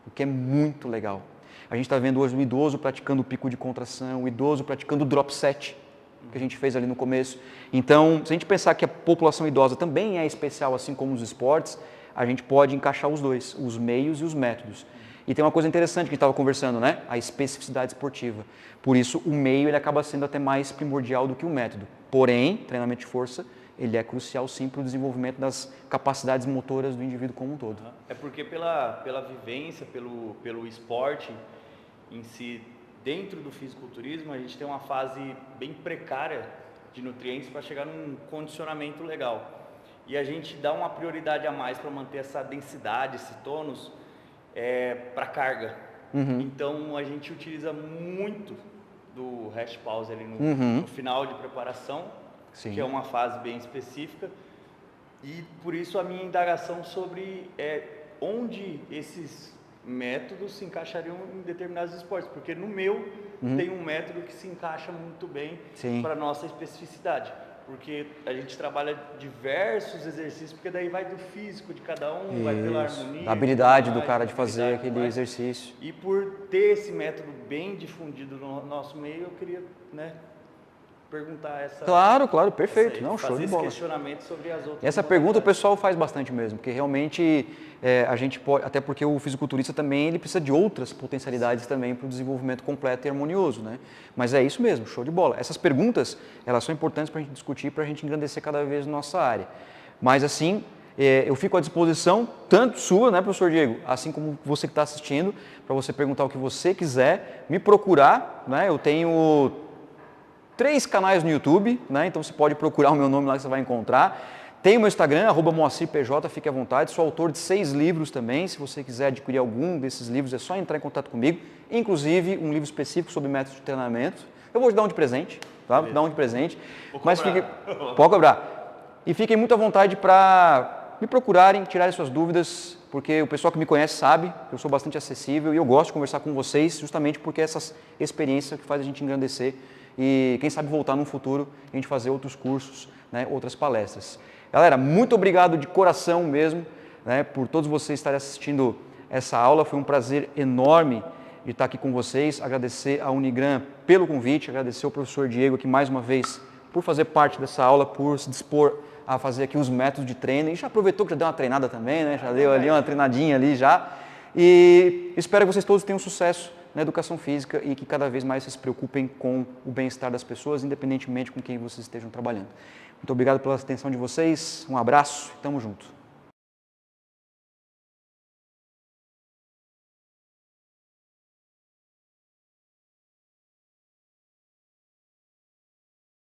o que é muito legal. A gente está vendo hoje o idoso praticando o pico de contração, o idoso praticando o drop set, que a gente fez ali no começo. Então, se a gente pensar que a população idosa também é especial, assim como os esportes, a gente pode encaixar os dois, os meios e os métodos. E tem uma coisa interessante que a gente estava conversando, né? A especificidade esportiva. Por isso, o meio ele acaba sendo até mais primordial do que o método. Porém, treinamento de força, ele é crucial sim para o desenvolvimento das capacidades motoras do indivíduo como um todo. É porque pela vivência, pelo esporte em si, dentro do fisiculturismo, a gente tem uma fase bem precária de nutrientes para chegar num condicionamento legal. E a gente dá uma prioridade a mais para manter essa densidade, esse tônus, para carga. Então a gente utiliza muito do rest pause ali no final de preparação, Sim. que é uma fase bem específica, e por isso a minha indagação sobre onde esses métodos se encaixariam em determinados esportes, porque no meu tem um método que se encaixa muito bem para a nossa especificidade. porque a gente trabalha diversos exercícios, porque daí vai do físico de cada um, vai pela harmonia. A habilidade do cara de fazer aquele exercício. E por ter esse método bem difundido no nosso meio, eu queria, né, perguntar essa... Claro, perfeito. Não, show de bola. Fazer esse questionamento sobre as outras. E essa pergunta o pessoal faz bastante mesmo, porque realmente a gente pode, até porque o fisiculturista também ele precisa de outras potencialidades também para o desenvolvimento completo e harmonioso, né? Mas é isso mesmo, show de bola. Essas perguntas, elas são importantes para a gente discutir, para a gente engrandecer cada vez nossa área. Mas assim, eu fico à disposição, tanto sua, né, professor Diego, assim como você que está assistindo, para você perguntar o que você quiser, me procurar, né? Eu tenho 3 canais no YouTube, né? Então você pode procurar o meu nome lá que você vai encontrar. Tem o meu Instagram, @moacirpj, fique à vontade. Sou autor de 6 livros também. Se você quiser adquirir algum desses livros, é só entrar em contato comigo. Inclusive, um livro específico sobre métodos de treinamento. Eu vou te dar um de presente, tá? Vou dar um de presente. Mas pode cobrar. E fiquem muito à vontade para me procurarem, tirarem suas dúvidas, porque o pessoal que me conhece sabe que eu sou bastante acessível e eu gosto de conversar com vocês justamente porque essas experiências que faz a gente engrandecer e quem sabe voltar no futuro a gente fazer outros cursos, né, outras palestras. Galera, muito obrigado de coração mesmo, né, por todos vocês estarem assistindo essa aula. Foi um prazer enorme de estar aqui com vocês. Agradecer à Unigran pelo convite, agradecer ao professor Diego aqui mais uma vez por fazer parte dessa aula, por se dispor a fazer aqui os métodos de treino. E já aproveitou que já deu uma treinada também, né? Já deu ali uma treinadinha ali já. E espero que vocês todos tenham sucesso na educação física e que cada vez mais vocês se preocupem com o bem-estar das pessoas, independentemente com quem vocês estejam trabalhando. Muito obrigado pela atenção de vocês, um abraço e tamo junto.